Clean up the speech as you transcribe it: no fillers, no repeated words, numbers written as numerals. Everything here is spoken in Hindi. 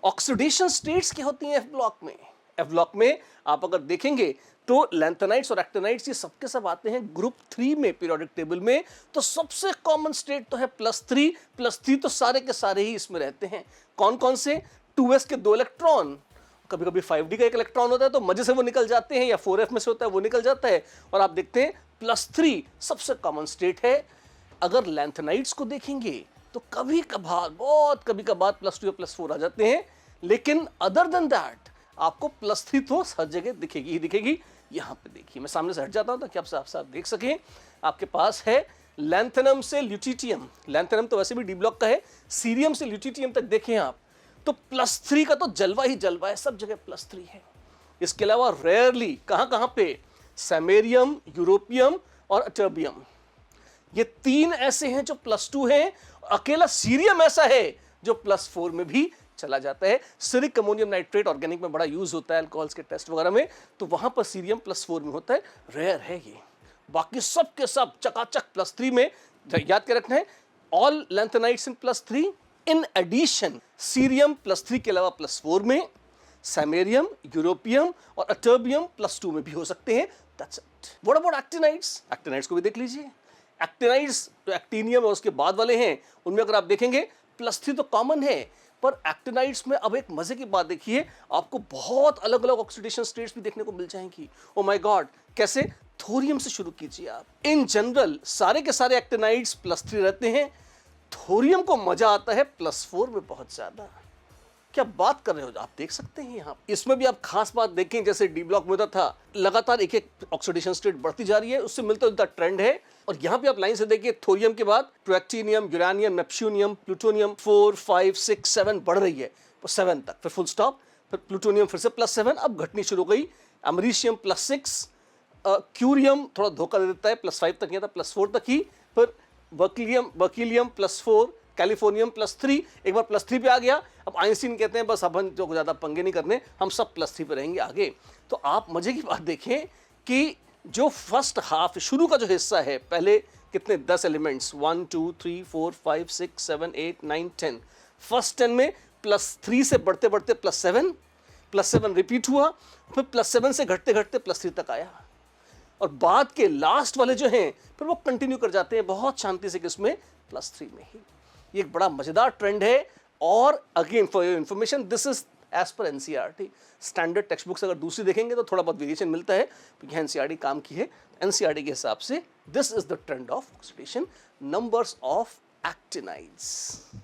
ऑक्सीडेशन स्टेट्स क्या होती हैं एफ ब्लॉक में? एफ ब्लॉक में आप अगर देखेंगे तो लैंथेनाइड्स और एक्टिनाइड्स ये सबके सब आते हैं ग्रुप 3 में पीरियोडिक टेबल में। तो सबसे कॉमन स्टेट तो है +3, +3 तो सारे के सारे ही इसमें रहते हैं। कौन कौन से? 2s के 2 इलेक्ट्रॉन, कभी कभी 5d का एक इलेक्ट्रॉन होता है तो मजे से वो निकल जाते हैं, या 4f में से होता है वो निकल जाता है। और आप देखते हैं +3 सबसे कॉमन स्टेट है। अगर लैंथेनाइड्स को देखेंगे तो कभी कभार, बहुत कभी कभार +2 या +4 आ जाते हैं, लेकिन अदर देन दैट आपको +3 तो हर जगह दिखेगी ही दिखेगी। यहां पे देखिए, मैं सामने से हट जाता हूं ताकि आप साफ देख सकें। आपके पास है लैंथेनम से ल्यूटिटियम, लैंथेनम तो वैसे भी डी ब्लॉक का है, सीरियम से ल्यूटिटियम तक देखें आप तो +3 का तो जलवा ही जलवा है, सब जगह +3 है। इसके अलावा रेयरली कहां पे? सैमेरियम, यूरोपियम और अटर्बियम, ये 3 ऐसे हैं जो +2 हैं। अकेला सीरियम ऐसा है जो +4 में भी चला जाता है। सिरिक अमोनियम नाइट्रेट ऑर्गेनिक में बड़ा यूज होता है अल्कोहल्स के टेस्ट वगैरह में, तो वहां पर सीरियम +4 में होता है, रेयर है ये। बाकी सब के सब चकाचक +3 में। याद क्या रखना है? All lanthanides in +3, in addition cerium +3 के अलावा +4 में, सैमेरियम, यूरोपियम और अटर्बियम +2 में भी हो सकते हैं। That's it. What about actinides? Actinides को भी देख लीजिए। एक्टिनाइड्स जो एक्टिनियम और उसके बाद वाले हैं उनमें अगर आप देखेंगे +3 तो कॉमन है, पर एक्टिनाइड्स में अब एक मजे की बात देखिए, आपको बहुत अलग अलग ऑक्सीडेशन स्टेट्स भी देखने को मिल जाएंगी। ओ माय गॉड, कैसे? थोरियम से शुरू कीजिए आप। इन जनरल सारे के सारे एक्टिनाइड्स +3 रहते हैं, थोरियम को मजा आता है +4 में बहुत ज्यादा। क्या बात कर रहे हो? आप देख सकते हैं यहाँ इसमें भी आप खास बात देखें, जैसे डी ब्लॉक में होता था, लगातार एक एक ऑक्सीडेशन स्टेट बढ़ती जा रही है, उससे मिलता जुलता ट्रेंड है। और यहाँ पे आप लाइन से देखिए, थोरियम के बाद प्रोएक्टिनियम, यूरेनियम, नेप्ट्यूनियम, प्लूटोनियम 4, 5, 6, 7 बढ़ रही है 7 तक, फिर फुल स्टॉप, फिर प्लूटोनियम फिर से +7, अब घटनी शुरू हो गई। अमरीशियम +6, क्यूरियम थोड़ा धोखा दे देता है, +5 तक नहीं था, +4 तक ही। फिर बर्किलियम +4, कैलिफोर्नियम +3, एक बार +3 पे आ गया। अब आइंस्टीन कहते हैं बस अब हम जो ज़्यादा पंगे नहीं करने, हम सब +3 पे रहेंगे आगे। तो आप मजे की बात देखें कि जो फर्स्ट हाफ शुरू का जो हिस्सा है, पहले कितने 10 एलिमेंट्स 1 2 3 4 5 6 7 8 9 10, फर्स्ट 10 में +3 से बढ़ते बढ़ते +7 रिपीट हुआ, फिर +7 से घटते घटते +3 तक आया। और बाद के लास्ट वाले जो हैं फिर वो कंटिन्यू कर जाते हैं बहुत शांति से, किसमें? +3 में ही। ये एक बड़ा मजेदार ट्रेंड है। और again for your information, this is as per NCERT. Standard text books अगर दूसरी देखेंगे तो थोड़ा बहुत वेरिएशन मिलता है, क्योंकि एनसीईआरटी काम की है। एनसीईआरटी के हिसाब से this is the trend of oxidation, numbers of actinides.